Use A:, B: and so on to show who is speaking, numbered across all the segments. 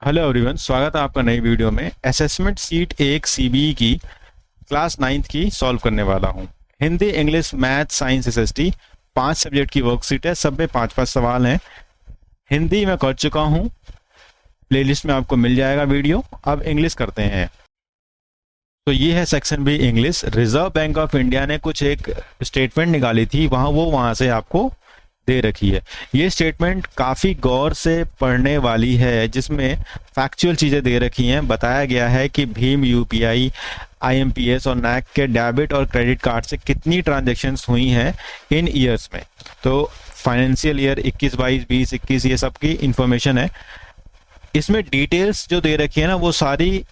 A: Hello everyone, स्वागत है आपका नई वीडियो में। असेसमेंट सीट 1 सीबीई की क्लास 9th की सॉल्व करने वाला हूं। Hindi, English, math, science, SST 5 subject की वर्कशीट है। सब में 5-5 सवाल हैं। हिंदी में कर चुका हूं, प्लेलिस्ट में आपको मिल जाएगा वीडियो। अब इंग्लिश करते हैं। तो ये है section B English. Reserve Bank of India ने कुछ एक स्टेटमेंट निकाली थी, वहाँ से आपको दे रखी है। ये स्टेटमेंट काफ़ी गौर से पढ़ने वाली है, जिसमें फैक्चुअल चीज़ें दे रखी हैं। बताया गया है कि भीम यूपीआई, आईएमपीएस और नैक के डेबिट और क्रेडिट कार्ड से कितनी ट्रांजैक्शंस हुई हैं इन ईयर्स में। तो फाइनेंशियल ईयर 21, 22, 20, 21 ये सब की इंफॉर्मेशन है। इसमें डिटेल्स जो दे रखी है ना, वो सारी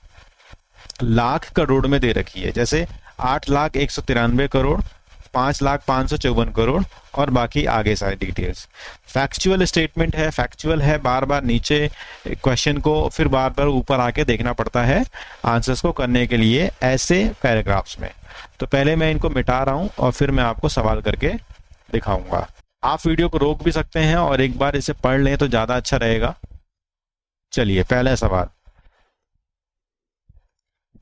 A: लाख करोड़ में दे रखी है। जैसे 8,193 करोड़, 5,554 करोड़ और बाकी आगे सारे डिटेल्स। फैक्चुअल स्टेटमेंट है, फैक्चुअल है। बार बार नीचे क्वेश्चन को फिर बार बार ऊपर आके देखना पड़ता है आंसर्स को करने के लिए ऐसे पैराग्राफ्स में। तो पहले मैं इनको मिटा रहा हूं और फिर मैं आपको सवाल करके दिखाऊंगा। आप वीडियो को रोक भी सकते हैं और एक बार इसे पढ़ लें तो ज़्यादा अच्छा रहेगा। चलिए, पहला सवाल।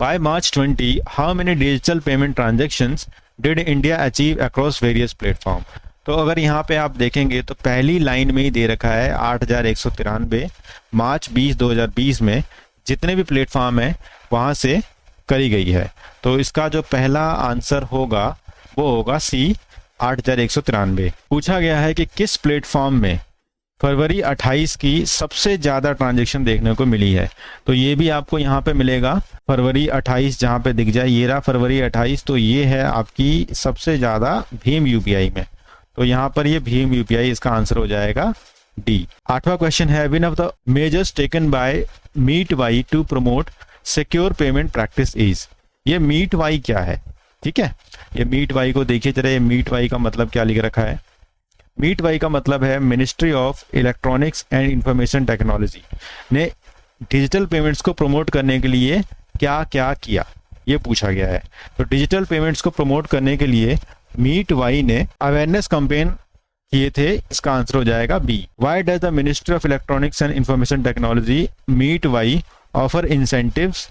A: By March 20, how many digital payment transactions did India achieve across various platform? तो अगर यहाँ पे आप देखेंगे तो पहली लाइन में ही दे रखा है 8,193 मार्च 2020 में जितने भी प्लेटफॉर्म है वहाँ से करी गई है। तो इसका जो पहला आंसर होगा वो होगा सी, 8,193। पूछा गया है कि किस प्लेटफॉर्म में फरवरी 28 की सबसे ज़्यादा ट्रांजैक्शन देखने को मिली है। तो ये भी आपको यहाँ पे मिलेगा, फरवरी 28 जहाँ पे दिख जाए, ये रहा फरवरी 28। तो ये है आपकी सबसे ज़्यादा भीम यूपीआई में। तो यहाँ पर ये भीम यूपीआई, इसका आंसर हो जाएगा डी। 8वां क्वेश्चन है, one of the measures taken by MeitY to promote secure payment practice is. ये मीट वाई क्या है? ठीक है, ये मीट वाई को देखिए जरा। ये मीट वाई का मतलब क्या लिख रखा है? मीट वाई का मतलब है ministry of Electronics and Information technology ने डिजिटल पेमेंट्स को प्रमोट करने के लिए क्या क्या किया, ये पूछा गया है। तो डिजिटल पेमेंट्स को प्रमोट करने के लिए मीट वाई ने अवेयरनेस कैंपेन किए थे। इसका आंसर हो जाएगा B. Why does the Ministry of Electronics and Information Technology MeitY offer incentives?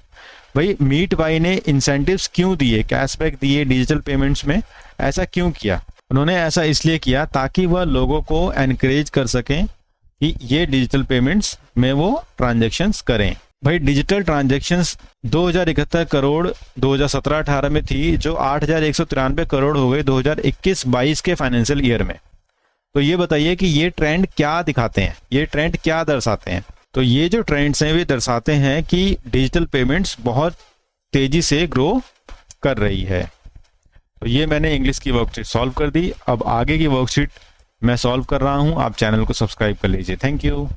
A: भाई, मीट वाई ने इंसेंटिव्स क्यों दिए, कैशबैक दिए डिजिटल पेमेंट्स में? ऐसा क्यों किया? उन्होंने ऐसा इसलिए किया ताकि वह लोगों को एनकरेज कर सकें कि ये डिजिटल पेमेंट्स में वो ट्रांजैक्शंस करें। भाई, डिजिटल ट्रांजैक्शंस 2071 करोड़ 2017-18 में थी, जो 8,193 करोड़ हो गए 2021-22 के फाइनेंशियल ईयर में। तो ये बताइए कि ये ट्रेंड क्या दिखाते हैं, ये ट्रेंड क्या दर्शाते हैं? तो ये जो ट्रेंड्स हैं वे दर्शाते हैं कि डिजिटल पेमेंट्स बहुत तेजी से ग्रो कर रही है। तो ये मैंने इंग्लिश की वर्कशीट सॉल्व कर दी। अब आगे की वर्कशीट मैं सॉल्व कर रहा हूँ। आप चैनल को सब्सक्राइब कर लीजिए। Thank you.